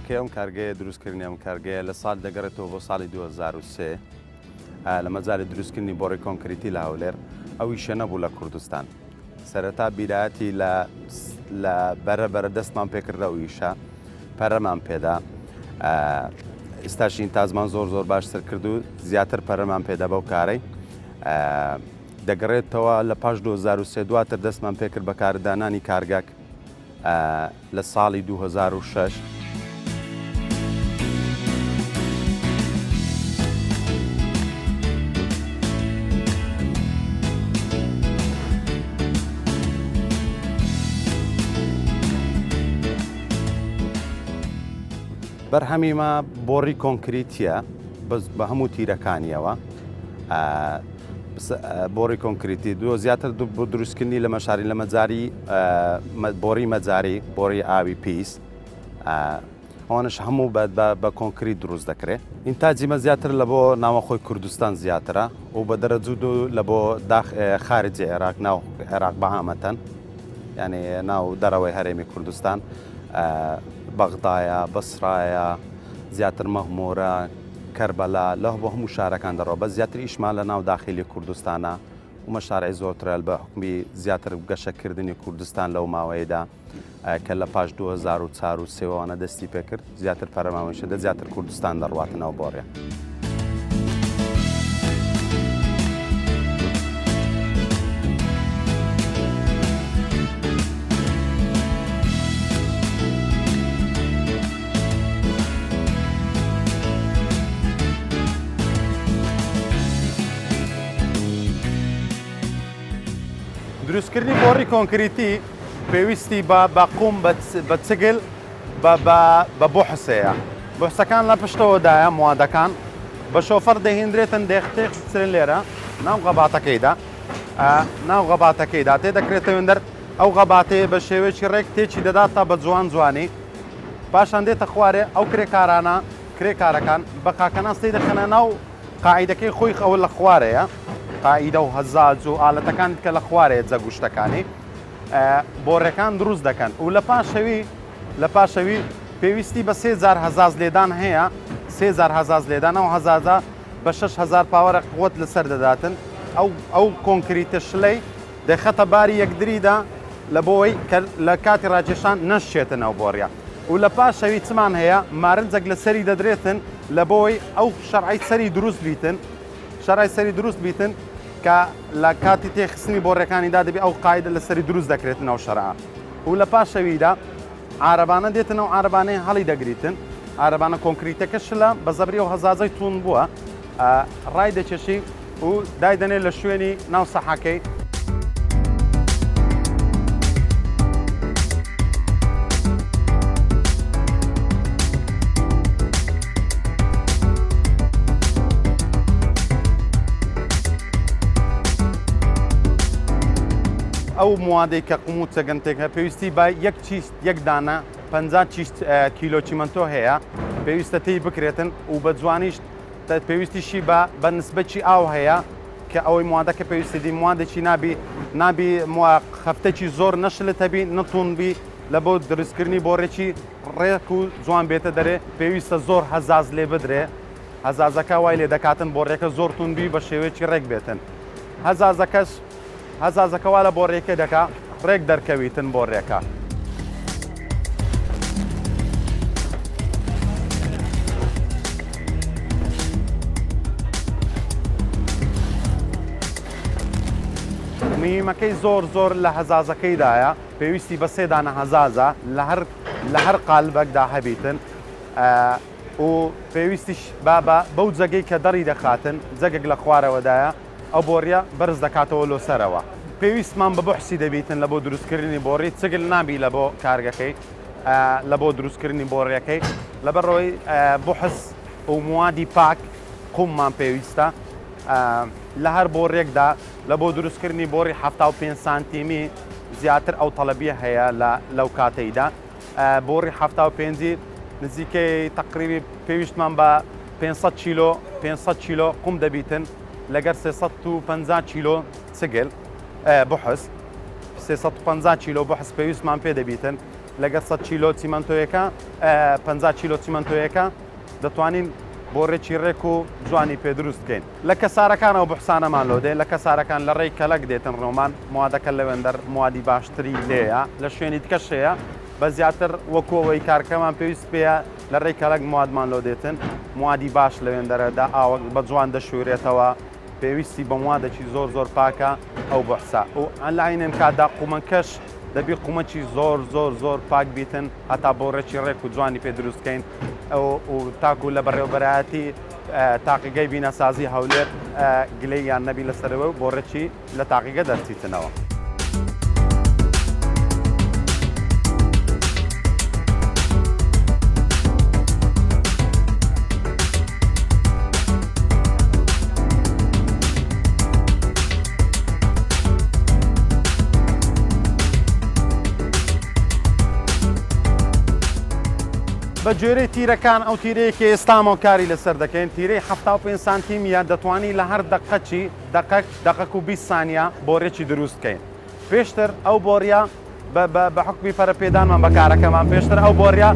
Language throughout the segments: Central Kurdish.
کارگەکەی ئەم کارگەیە دروستکردنی ئەم کارگەیە لە ساڵ دەگەڕێتەوە بۆ ساڵی 2003 لە مەجای دروستکردنی بۆڕی کۆنکرێتی لە هەولێر ئەویشە نەبوو لە کوردستان. سەرەتا بیرایەتی لە بەرەبەرە دەستمان پێکردە ئەویشە پەرەمان پێدا. ئێستاشین تازمان زۆر باشتر کرد و زیاتر پەرەمان پێدا بەو کارەی دەگەڕێتەوە لە پاش 2003 دواتر دەستمان پێکرد بە کاردانانی کارگەک لە ساڵی 2006. بەرهەمیمە بۆڕی کۆنکرێتیە بە هەموو تیرەکانیەوە. بۆڕی کۆنکرێتی زیاتر بۆ دروستکردنی لە مەشاری لە مەجاری بۆڕی مەجاری بۆڕی ئاوی پیس ئەوانش هەموو بە کۆنکریت دروست دەکرێت. ئینتاجیمە زیاتر لە بۆ ناوەخۆی کوردستان زیاترە و بە دەرەجوود و لە بۆ خارجی عێراق ناو عێراق بەهامەتەن یعنی ناو دەرەوەی هەرێمی کوردستان بەغدایە بەسرایە زیاتر مەغمۆرە کەربەلا لە بۆ هەموو شارەکان دەڕۆ بە زیاتر ئیشمان لە ناو داخلی کوردستانە و مەشارعی زۆرترە بە حکمی زیاتر گەشەکردنی کوردستان لەو ماوەیەدا کە لە پاش 2004 و سێوانە دەستی پێکرد زیاتر پەرەماوەیشەدە زیاتر کوردستان دەڕواتنەوە بۆڕێ. دروستکردنی بۆڕی کۆنکرێتی پێویستی بە قوم بە چگل بە بۆحسەیە. بۆحسەکان لە پشتەوەدایە موادەکان بە شۆفەر دەهێنرێتن دێختێخسرن لێرە ناو غەباتەکەیدا تێدەکرێتەوە دەر ئەو غەباتەیە بە شێوەیەکی ڕێک تێکی دەداتە بە جوانی پاشان دێتە خوارێ ئەو کرێکارەکان بە کاکەناستەی دەخەنە ناو قاعیدەکەی خۆی ئەوە لە خوارەیە قاعیدە و هەزاج و ئالەتەکان کە لە خوارەیە جەگوشتەکانی بۆڕەکان دروست دەکەن و لە پاشەوی پێویستی بە 3000 هەزاز لێدان هەیە 3000 هەزاز لێدان ئەو هەزازە بە 6000 پاوەرە قوت لەسەر دەداتن ئەو کۆنکریتە شلەی دەخەتە باری یەکدریدا لە بۆی لە کاتی ڕاکێشان نەشێتن ئەو بۆڕیا و لە پاشەوی چمان هەیە مارنجێک لە سەری دەدرێتن لە بۆی ئەو شەرعی سەری دروست بیتن کە لە کاتی تێخستنی بۆڕەکانیدا دەبێت ئەو قاعدە لە سەری دروست دەکرێتن ئەو شەرعە و لە پاشەویدا عارەبانە دێتن ئەو عارەبانەی هەڵی دەگریتن عارەبانە کۆنکریتەکە شلە بە زەبری و هەزازەی تون بووە ڕای دەچێشی و دایدەنێت لە شوێنی ناو سەحاکەی. ئەو موادەی کە قوم و چەگەنتێکە پێویستی بە یەک دانە 50 کیلۆ چیمەنتۆ هەیە پێویستە تی بکرێتن و بە جوانیش پێویستیشی بە نسبەتی ئاو هەیە کە ئەوەی موادەکە پێویستی دی موادێکی نابی خەفتێکی زۆر نەشلت هەبی نەتونبی لە بۆ دروستکردنی بۆڕێکی ڕێک و جوان بێتە دەرێ پێویستە زۆر هەزاز لێ بدرێ هەزازەکە وای لێ دەکاتن بۆڕێکە زۆر تونبی بە شێوەیەکی ڕێک بێتن هەزازەکەوا لە بۆڕێکە دەکا ڕێک دەرکەویتن بۆڕێکە. میمەکەی زۆر لە هەزازەکەیدایە پێویستی بە 3 دانە هەزازە لە هەر قالبەکدا هەبیتن و پێویستیش بەو جەگەی کە دەڕی دەخاتن جەگێک لە خوارەوەدایە ئەو بۆڕیە بەرز دەکاتەوە لۆسەرەوە. پێویستمان بە بۆحسی دەبیتن لە بۆ دروستکردنی بۆڕی چگل نابی لە بۆ کارگەکەی لە بۆ دروستکردنی بۆڕیەکەی لەبەرەوەی بۆحس و موادی پاک قوممان پێویستە لە هەر بۆڕێکدا لە بۆ دروستکردنی بۆڕی 75 سانتیمی زیاتر ئەو تەڵەبیە هەیە لەو کاتەیدا بۆڕی 75 نزیکەی تقریبی پێویستمان بە 500 کیلۆ قوم دەبیتن لەگەر 350 کیلۆ چگل بحس 350 کیلۆ بحس پێویستمان پێ دەبیتن لەگەر 100 چیلۆ چیمەنتۆیەکە 50 چیلۆ چیمەنتۆیەکە دەتوانین بۆڕێکی ڕێک و جوانی پێ دروست بکەین لە کەسارەکانەوە بحسانەمان لۆ دێ لە کەسارەکان لە ڕێی کەلک دێتن ڕۆمان موادەکە لەوێندەر موادی باشتری لێیە لە شوێنی تکەشەیە بە زیاتر وەکۆەوەی کارکەمان پێویست پێەیە لە ڕێی کەلک موادمان لۆ دێتن موادی باش لەوێندەرەدا ئاوە بە جوان دەشورێتەوە پێویستی بە موادێکی زۆر زۆر پاکە ئەو بەحسا و ئەلاینن کادا قومەکەش دەبی قومەکی زۆر زۆر زۆر پاک بیتن هەتا بۆ ڕێکی ڕێک و جوانی پێ دروستکەین و تاکو لە بەڕێوەبەرایەتی تاقیگەی بینەسازی هەولێر گلەی یان نەبی لەسەرەوە بۆ ڕێکی لە تاقیگە دەرچیتنەوە. بە گوێرەی تیرەکان ئەو تیرەیەکی ئێستامەوە کاری لەسەر دەکەین تیرەی 75 سانتیمیە دەتوانی لە هەر دقەچی دقەق و 20 سانیە بۆڕێکی دروست بکەین پێشتر ئەو بۆڕیا بە حکمی فەرەپێدانمان بەکارەکەمان پێشتر ئەو بۆڕیا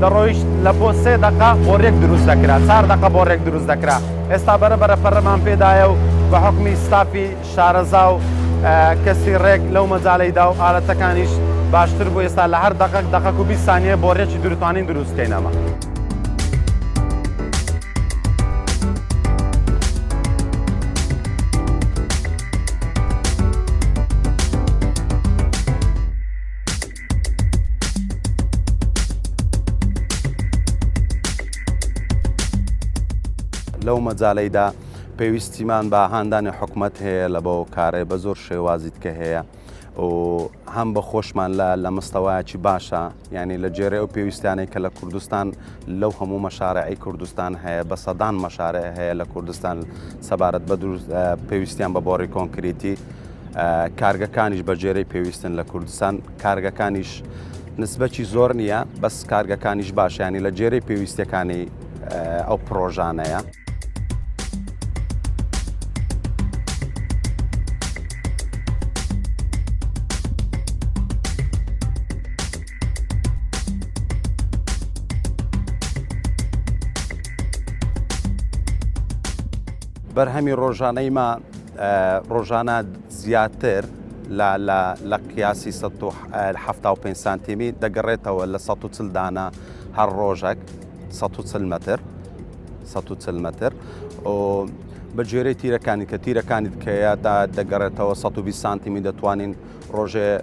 دەڕۆیشت لە بۆ 3 دقە بۆڕێک دروست دەکرا 4 دقە بۆڕێک دروست دەکرا ئێستا بەرەبەرە پەرەمان پێدایە و بە حکمی ستافی شارەزا و کەسی ڕێک لەو مەجاالەیدا و ئالەتەکانیش باشتر بوو ئێستا لە هەر دقەق و 20 سانیە بۆڕێکی دروستوانین دروستکەینەوە. لەو مەجاالەیدا پێویستیمان بە هاندانی حکومەت هەیە لە بۆ کارێ بە زۆر شێوازیت کە هەیە و هەم بە خۆشمان لە مستەوایەکی باشە یعنی لە جێرە و پێویستیانەی کە لە کوردستان لەو هەموو مەشارەعی کوردستان هەیە بە سەدان مەشارە هەیە لە کوردستان سەبارەت بە پێویستیان بە بۆڕی کۆنکرێتی کارگەکانیش بە جێرەی پێویستن لە کوردستان کارگەکانیش نسبەتی زۆر نییە بەس کارگەکانیش باش ینی لە جێرەی پێویستیەکانی ئەو پرۆژانەیە. بەرهەمی ڕۆژانەیمە ڕۆژانە زیاتر لە قیاسی 175 سانتیمی دەگەڕێتەوە لە 140 دانە هەر ڕۆژێک 140 مەتر و بە گوێرەی تیرەکانی کە تیرەکانی دکەیەدا دەگەڕێتەوە 120 سانتیمی دەتوانین ڕۆژێ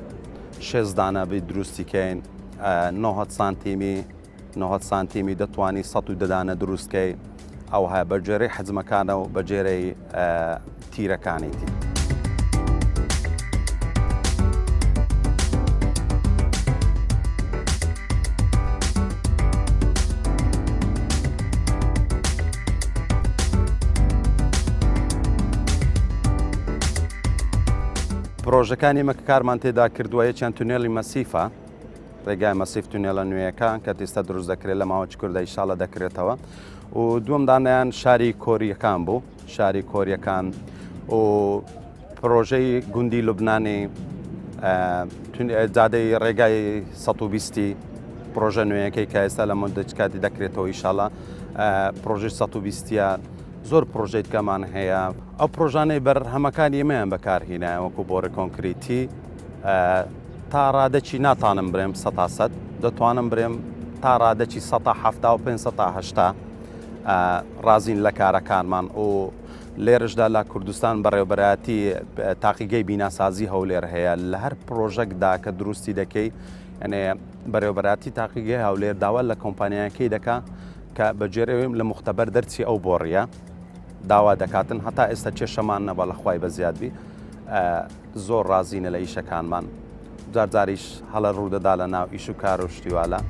6 دانە بی دروستیکەین 90 سانتیمی دەتوانی 110 دانە دروستکەی ئەو هەیە بە جێرەی حەجمەکانە و بە جێرەی تیرەکانیتی. پرۆژەکانی مەکە کارمان تێدا کردووە یەکیان تونێڵی مەسیفە ڕێگای مەسیف تونێڵە نوێیەکان کە ئێستا دروست دەکرێت لە ماوەی کوردە ئینشاڵڵا دەکرێتەوە و دووەم دانیان شاری کۆریەکان بوو شاری کۆریەکان و پرۆژەی گوندی لوبنانی جادەی ڕێگای 120 پرۆژە نوێیەکەی کە ئێستا لە مدەکاتی دەکرێتەوە ئینشاڵڵا پرۆژەی 120 زۆر پرۆژەی کەمان هەیە ئەو پرۆژانەی بەرهەمەکانی ئێمەیان بەکارهێنایە وەکو بۆڕی کۆنکرێتی تا ڕادەکی ناتانم برێم 100% دەتوانم برێم تا ڕادەکی 175 ڕازین لە کارەکانمان و لێرشدا لە کوردستان بەڕێوەبەرایەتی تاقیگەی بیناسازی هەولێر هەیە لە هەر پرۆژەکدا کە دروستی دەکەی یعنی بەڕێوەبەرایەتی تاقیگەی هەولێر داوا لە کۆمپانیاکەی دەکا کە بەجێرەوەیم لە مختبەر دەرچی ئەو بۆڕیە داوا دەکاتن هەتا ئێستا کێشەمان نەبە لە خوای بەزیادبی زۆر ڕازینە لە ئیشەکانمان جارجاریش هەڵە ڕوودەدا لە ناو ئیش و کار و شتیوالە.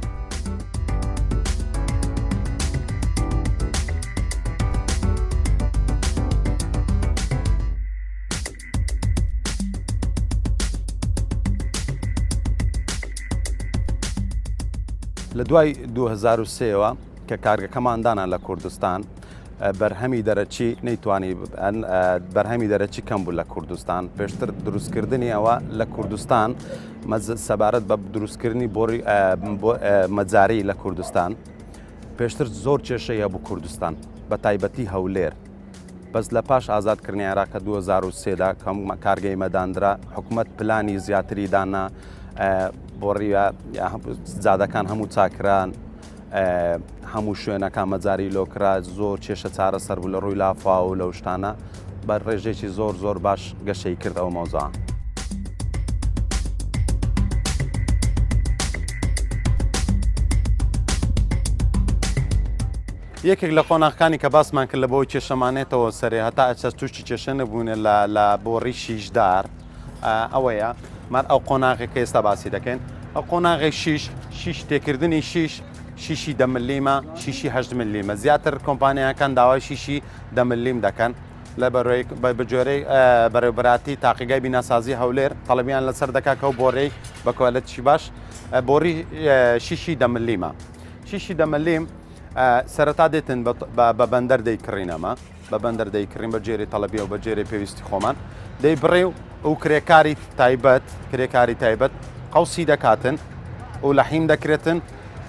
لە دوای 2003ەوە کە کارگەکەماندانە لە کوردستان بەرهەمی دەرەچی نەیتوانی بەرهەمی دەرەچی کەم بوو لە کوردستان پێشتر دروستکردنی ئەوە لە کوردستان سەبارەت بە دروستکردنی بۆڕی مەجاری لە کوردستان پێشتر زۆر کێشەیە بوو کوردستان بە تایبەتی هەولێر بەس لە پاش ئازادکردنی عێراق 2003دا کارگەی مەداندرا حکوومەت پلانی زیاتری دانا بۆڕی جادەکان هەموو چاکران هەموو شوێنەکان مەجاری لۆکرا زۆر کێشە چارەسەر بوو لە ڕووی لافا و لەو شتانە بە ڕێژێکی زۆر باش گەشەی کرد ئەو مۆزوعە. یەکێک لە قۆناغەکانی کە باسمان کرد لە بۆی کێشەمانێتەوە سەرێ هەتا ئەچە تووشی کێشە نەبوونێ لە بۆڕی شیشدار ئەوەیە مار ئەو قۆناغێکە ئێستا باسی دەکەین ئەو قۆناغی شیش تێکردنی شیشی 10 ملیمە شیشی 8 ملیمە زیاتر کۆمپانیاکان داوای شیشی 10 ملیم دەکەن لە بەجۆرەی بەڕێوەبەراتی تاقیگای بیناسازی هەولێر تەڵەبیان لەسەر دەکا کە ئەو بۆڕەی بە کۆلەتشی باش بۆڕی شیشی 10 ملیمە شیشی 10 ملیم سەرەتا دێتن بە بەندەر دەیکڕینەمە بە بەندەر دەیکڕین بە جێری تەڵەبی و بە جێری پێویستی خۆمان دەی بڕێ و کرێکاری تایبەت قەوسی دەکاتن و لە حیم دەکرێتن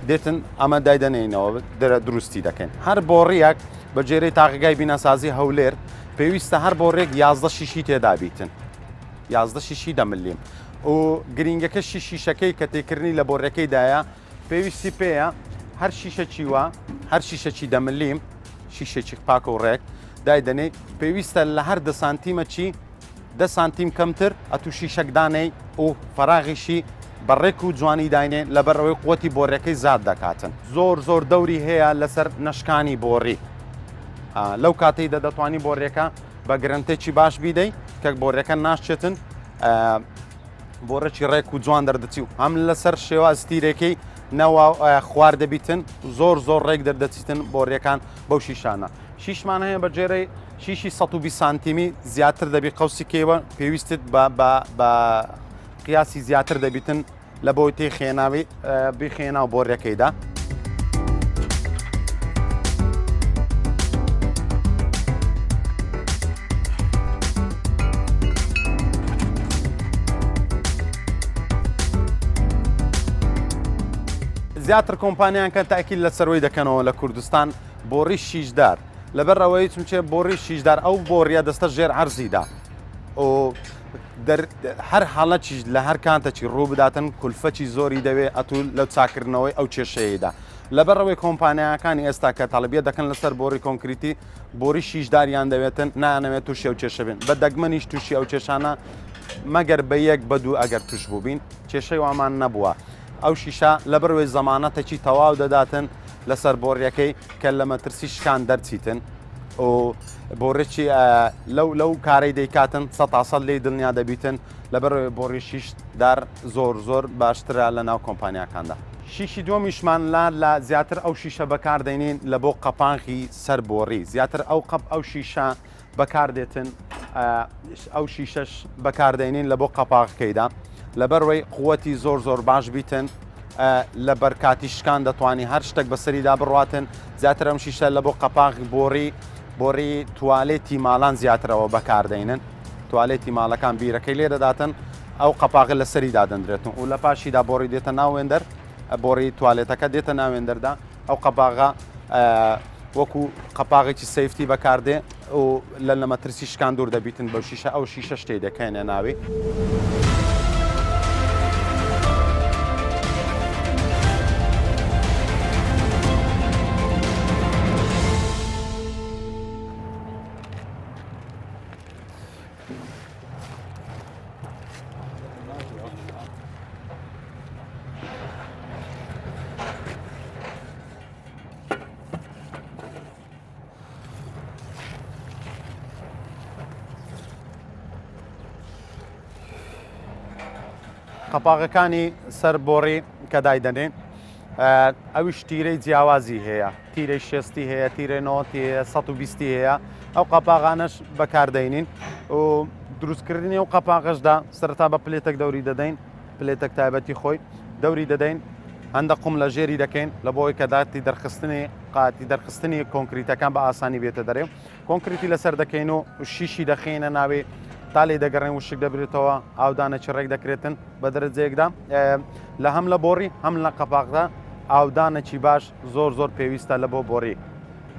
دێتن ئەمە دایدەنێنەوە دەرە دروستی دەکەن هەر بۆڕیەک بە جێرەی تاقیگای بیناسازی هەولێر پێویستە هەر بۆڕێک 11 شیشی تێدا بیتن 11 شیشی 10 ملیم و گرنگەکە شیشەکەی کە تێکردنی لە بۆڕەکەیدایە پێویستی پێیە هەر شیشەکی وە هەر شیشەکی 10 ملیم شیشێکی پاک و ڕێک دایدەنێ پێویستە لە هەر 10 سانتیمەکی 10 سانتیم کەمتر ئەتو شیشەکدانەی و فەراغیشی بەڕێک و جوانی داینێ لەبەرەوەی قوتی بۆڕەکەی زاد دەکاتن زۆر دەوری هەیە لەسەر نەشکانی بۆڕی لەو کاتەیدا دەتوانی بۆڕێکە بە گرنتێکی باش بیدەی کە بۆڕەکە ناشچێتن بۆڕێکی ڕێک و جوان دەردەچی و هەم لەسەر شێواز تیرێکی نەوە خوار دەبیتن زۆر ڕێک دەردەچیتن بۆڕیەکان بەو شیشانە شیشمان هەیە بە جێرەی شیشی 120 سانتیمی زیاتر دەبی قەوسی کێوە پێویستت بە قیاسی زیاتر دەبیتن لە بۆی تێخێناوی بخێنا و بۆڕەکەیدا زیاتر کۆمپانیان کە تاکیل لە سەرۆی دەکەنەوە لە کوردستان بۆڕی شیشدار لەبەرەوەی چونچێ بۆڕی شیشدار ئەو بۆڕیە دەستە ژێر عەرزیدا و هەر حاڵەتیش لە هەر کانتەکی ڕوو بداتن کولفەتی زۆری دەوێت ئەتول لەو چاکردنەوەی ئەو کێشەیەدا لەبەرەوەی کۆمپانیاکانی ئێستا کە تەڵەبیە دەکەن لەسەر بۆڕی کۆنکرێتی بۆڕی شیشداریان دەوێتن نانەوێت تووشی ئەو کێشە بێن بە دەگمەنیش تووشی ئەو کێشانە مەگەر بە یەک بە دوو ئەگەر توش بوو بین کێشەی وامان نەبووە ئەو شیشە لەبەرەوەی زەمانەتێکی تەواو دەداتن لەسەر بۆڕیەکەی کە لە مەترسی شکان دەرچیتن و بۆڕێکی لەو کارەی دەیکاتن 100% لێی دڵنیا دەبیتن لەبەرەوەی بۆڕی شیشدار زۆر باشترە لە ناو کۆمپانیاکاندا شیشی دووەمیشمان لە زیاتر ئەو شیشە بەکاردێنین لە بۆ قەپانغی سەر بۆڕی زیاتر ئەو شیشە بەکاردێتن ئەو شیشەش بەکاردێنین لە بۆ قەپاغەکەیدا لەبەرەوەی قووەتی زۆر باش بیتن لە بەرکاتی شکان دەتوانی هەر شتێک بەسەریدا بڕواتن زیاتر ئەم شیشە لە بۆ قەپاغی بۆڕی توالێتی ماڵان زیاترەوە بەکاردێنن توالێتی ماڵەکان بیرەکەی لێ دەداتن ئەو قەپاغە لە سەریدا دەندرێتن و لە پاشیدا بۆڕی دێتە ناوێندەر بۆڕی توالێتەکە دێتە ناوێندەردا ئەو قەپاغە وەکو قەپاغێکی سەیفتی بەکاردێ و لە مەترسی شکان دوور دەبیتن بەو شیشە ئەو شیشە شتێ دەکەینە ناوی قەپاغەکانی سەر بۆڕی کە دایدەنێن ئەویش تیرەی جیاوازی هەیە تیرەی 60 هەیە تیرەی 90 120 هەیە ئەو قەپاغانەش بەکاردەینین و دروستکردنی ئەو قەپاغەشدا سەرەتا بە پلێتێک دەوری دەدەین پلێتێک تایبەتی خۆی دەوری دەدەین هەندە قوم لە ژێری دەکەین لە بۆی کە داتی قاتی دەرخستنی کۆنکریتەکان بە ئاسانی بێتە دەرێ کۆنکریتی لەسەر دەکەین و شیشی دەخینە ناوێ تا لێ دەگەڕێن وشک دەبرێتەوە ئاودانە چڕێک دەکرێتن بە دەرەجەیەکدا لە هەم لە بۆڕی هەم لە قەپاقدا ئاودانەکی باش زۆر پێویستە لە بۆ بۆڕی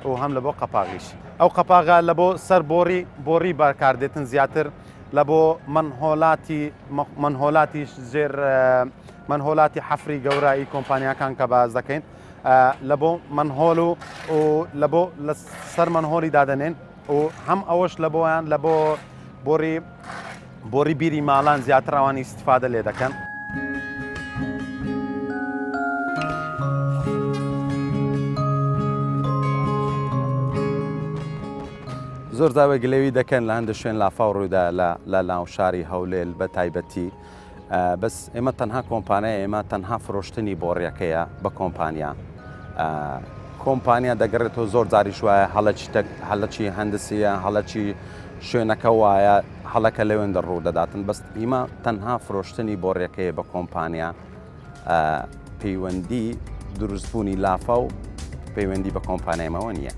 و هەم لە بۆ قەپاغیش ئەو قەپاغا لە بۆ سەر بۆڕی بەکاردێتن زیاتر لە بۆ منهۆلاتی زێر منهۆلاتی حەفری گەورایی کۆمپانیاکان کە باز دەکەین لە بۆ منهۆل و لە بۆ لە سەر منهۆلی دادەنێن و هەم ئەوەش لە بۆیان لە بۆ بۆڕی بیری ماڵان زیاتر ئەوانی استیفادە لێ دەکەن. زۆر داوای گلێوی دەکەن لە هەندە شوێن لافاو ڕوودا لە ناوشاری هەولێر بە تایبەتی بەس ئێمە تەنها کۆمپانیای ئێمە تەنها فرۆشتنی بۆڕیەکەیە بە کۆمپانیا دەگەڕێتەوە زۆر جاریش وایە هەڵەکی هەندسیە هەڵەکی شوێنەکە وایە هەڵەکە لەوێن دەڕوو دەداتن بەس ئیمە تەنها فرۆشتنی بۆڕیەکەیە بە کۆمپانیا پەیوەندی دروستبوونی لافە و پەیوەندی بە کۆمپانیایمەوە نییە.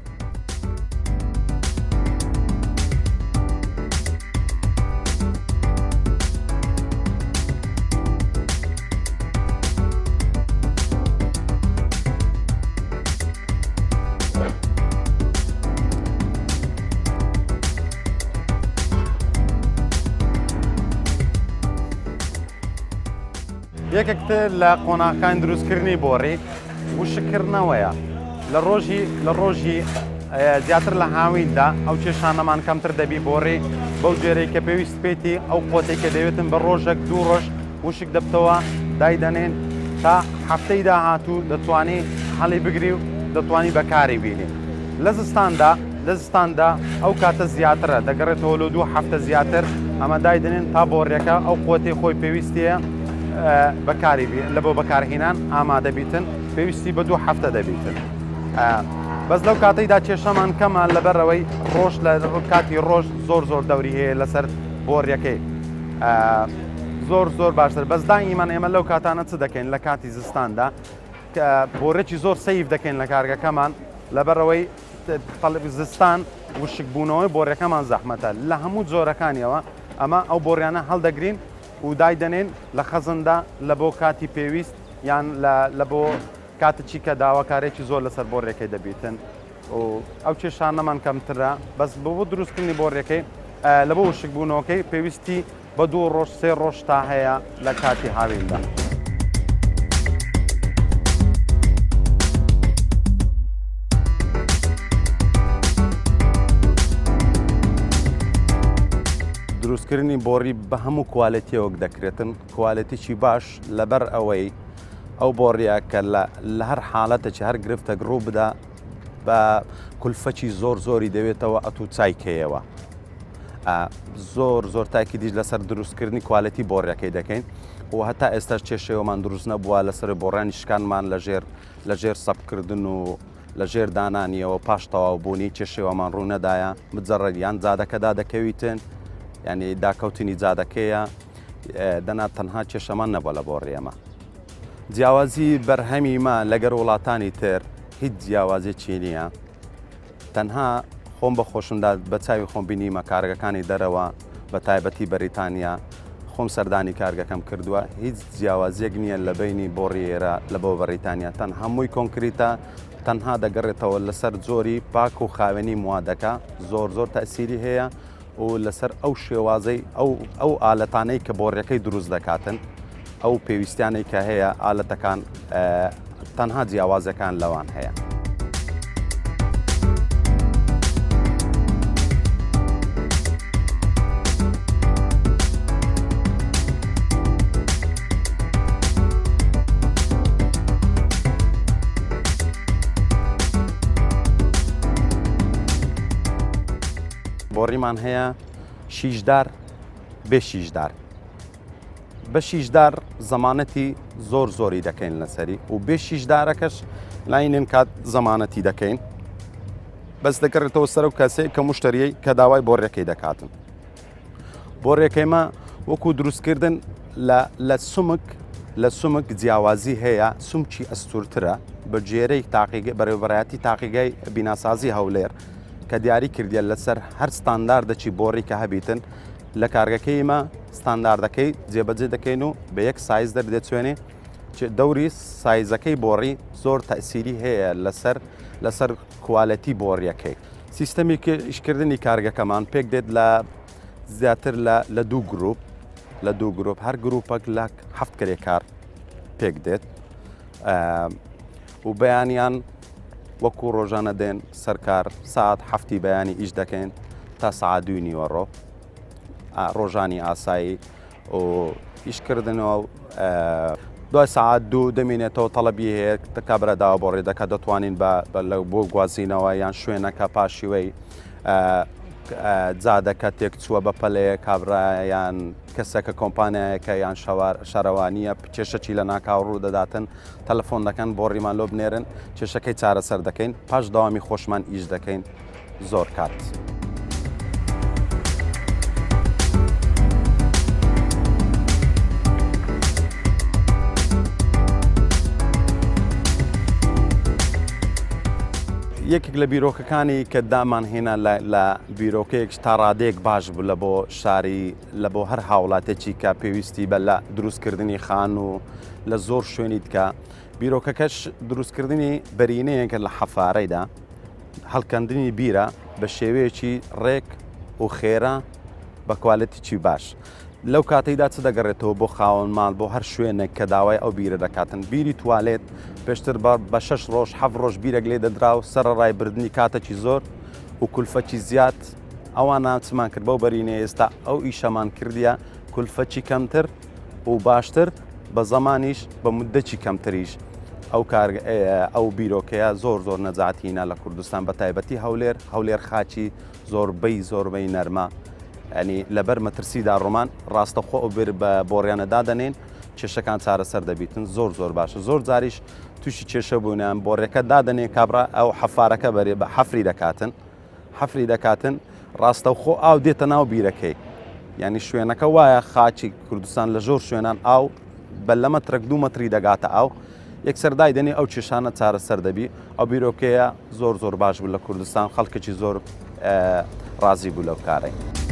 یەکێکتر لە قۆناغەکانی دروستکردنی بۆڕی وشکردنەوەیە لە ڕۆژی زیاتر لە هاویندا ئەو کێشانەمان کەمتر دەبی بۆڕی بەو جێرەی کە پێویست پێیتی ئەو قۆتێک کە دەوێتن بە ڕۆژێک دوو ڕۆژ وشک دەبتەوە دایدەنێن تا هەفتەی داهاتوو دەتوانێت هەڵی بگری و دەتوانی بەکاری بینی لە زستاندا ئەو کاتە زیاترە دەگەڕێتەوە لە 2 هەفتە زیاتر ئەمە دایدنێن تا بۆڕیەکە ئەو قۆتی خۆی پێویستیە بەکاری لە بۆ بەکارهێنان ئامادە بیتن پێویستی بە 2 هەفتە دەبیتن بەس لەو کاتەیدا کێشەمان کەمان لەبەرەوەی ڕۆژ لە کاتی ڕۆژ زۆر دەوری هەیە لەسەر بۆڕیەکەی زۆر باشتر بەس دائیمان ئێمە لەو کاتانە چ دەکەین لە کاتی زستاندا بۆڕێکی زۆر سەیف دەکەین لە کارگەکەمان لەبەرەوەی زستان وشکبوونەوەی بۆڕیەکەمان زەحمەتە لە هەموو جۆرەکانیەوە ئەمە ئەو بۆڕیانە هەڵدەگرین و دایدەنێن لە خەزندا لە بۆ کاتی پێویست یان لە بۆ کاتێکی کە داواکارێکی زۆر لەسەر بۆڕیەکەی دەبیتن و ئەو کێشانەمان کەمترە بەس بۆ دروستکردنی بۆڕیەکەی لە بۆ وشکبوونەوەکەی پێویستی بە 2 ڕۆژ 3 ڕۆژ تا هەیە لە کاتی هاویندا. دروستکردنی بۆڕی بە هەموو کوالەتیەوەک دەکرێتن کوالەتیی باش لەبەر ئەوەی ئەو بۆڕیە کە لە هەر حاڵەتێکی هەر گرفتە ڕوو بدا بە کولفەکی زۆری دەوێتەوە ئەتوو چایکەیەوە زۆر تاکی دیش لەسەر دروستکردنی کوالەتی بۆڕیەکەی دەکەین و هەتا ئێستاش کێشەوەمان دروست نەبووە لەسەر بۆڕانی شکانمان لەژێر سەبکردن و لەژێر دانانیەوە پاش تەواو بوونی کێشەوەمان ڕوو نەدایە مجەڕەدیان جادەکەدا دەکەویتن یعنی داکەوتنی جادەکەیە دەنا تەنها کێشەمان نەبووە لە بۆڕیەمە جیاوازی بەرهەمیمە لەگەر وڵاتانی تر هیچ جیاوازێکی نییە تەنها خۆم بە خۆشمدا بە چاوی خۆم بینیمە کارگەکانی دەرەوە بە تایبەتی بەریتانیا خۆم سەردانی کارگەکەم کردووە هیچ جیاوازیەک نییە لە بینی بۆڕی ئێرە لە بۆ بەریتانیا تەن هەمووی کۆنکریتە تەنها دەگەڕێتەوە لەسەر زۆری پاک و خاوێنی موادەکە زۆر تەسیری هەیە و لەسەر ئەو شێوازەی ئەو ئالەتانەی کە بۆڕیەکەی دروست دەکاتن ئەو پێویستیانەی کە هەیە ئالەتەکان تەنها جیاوازەکان لەوان هەیە. بۆڕیمان هەیە شیشدار بێ شیشدار بە شیشدار زەمانەتی زۆری دەکەین لەسەری و بێ شیشدارەکەش لاینێن کات زەمانەتی دەکەین بەس دەکەڕێتەوە سەر و کەسەی کە مشتریەی کە داوای بۆڕیەکەی دەکاتن بۆڕیەکەیمە وەکو دروستکردن لە سومک لە سومک جیاوازی هەیە سومکی ئەستورترە بە جێرەی بەڕێوەبەرایەتی تاقیگای بیناسازی هەولێر کە دیاری کردیە لەسەر هەر ستانداردێکی بۆڕی کە هەبیتن لە کارگەکەیمە ستانداردەکەی جێبەجێ دەکەین و بە یەک سایز دەردێچوێنێ دەوری سایزەکەی بۆڕی زۆر تەسیری هەیە لەسەر کوالەتی بۆڕیەکەی. سیستەمی ئیشکردنی کارگەکەمان پێک دێت لە زیاتر لە دوو گروپ هەر گروپەک لە 7 کرێکار پێک دێت و بەیانیان وەکو ڕۆژانە دێن سەرکار ساعت 7 بەیانی ئیش دەکەین تا ساعت 2 نیوەڕۆ ڕۆژانی ئاسایی و ئیشکردنەوە دوای ساعت 2 دەمێنێتەوە تەڵەبی هەیە کابراداوە بۆ ڕێدەکە دەتوانین بۆ گوازینەوە یان شوێنەکە پاشیوەی جادەکە تێک چووە بە پەلەیە کابرایان کەسێکە کۆمپانیایەکە یان شارەوانیە کێشەی لە ناکاو ڕوو دەداتن تەلەفۆن دەکەن بۆ ڕیمان لۆ بنێرن کێشەکەی چارەسەر دەکەین پاش داوامی خۆشمان ئیش دەکەین زۆر کات. یەکێک لە بیرۆکەکانی کە دامانهێنا لە بیرۆکەیەک تا ڕادەیەک باش بوو لە بۆ شاری لە بۆ هەر هاوڵاتێکی کە پێویستی بە لە دروستکردنی خان و لە زۆر شوێنی دیکە بیرۆکەکەش دروستکردنی بەرینەیەکە لە حەفارەیدا هەڵکەندنی بیرە بە شێوەیەکی ڕێک و خێرا بە کوالەتیی باش. لەو کاتەیدا چ دەگەڕێتەوە بۆ خاوەن ماڵ بۆ هەر شوێنێک کە داوای ئەو بیرە دەکاتن بیری توالێت پێشتر بە 6 ڕۆژ 7 ڕۆژ بیرێک لێ دەدرا و سەرڕای بردننی کاتێکی زۆر و کولفەکی زیاد ئەوان چمان کرد بەو بەرینە ئێستا ئەو ئیشەمان کردیە کولفەکی کەمتر و باشتر بە زەمانیش بە مدەکی کەمتریش ئەو بیرۆکەیە زۆر نەجاتینە لە کوردستان بە تایبەتی هەولێر خاچی زۆربەی نەرمە ینی لەبەر مەترسیدا ڕۆمان ڕاستەخۆ ئەو بێر بە بۆڕیانەدا دەنێن کێشەکان چارەسەر دەبیتن زۆر باشە زۆر جاریش تووشی کێشە بوونیان بۆڕێکە دادەنێ کابرا ئەو حەفارەکە بەرێ بە حەفری دەکاتن ڕاستەوخۆ ئاو دێتە ناو بیرەکەی ینی شوێنەکە وایە خاچی کوردستان لە زۆر شوێنان ئاو بە لە مەترێک 2 مەتری دەگاتە ئاو یەکسەردای دەنێ ئەو کێشانە چارەسەر دەبی ئەو بیرۆکەیە زۆر باش بوو لە کوردستان خەڵکێکی زۆر ڕازی بوو لەو کارەی.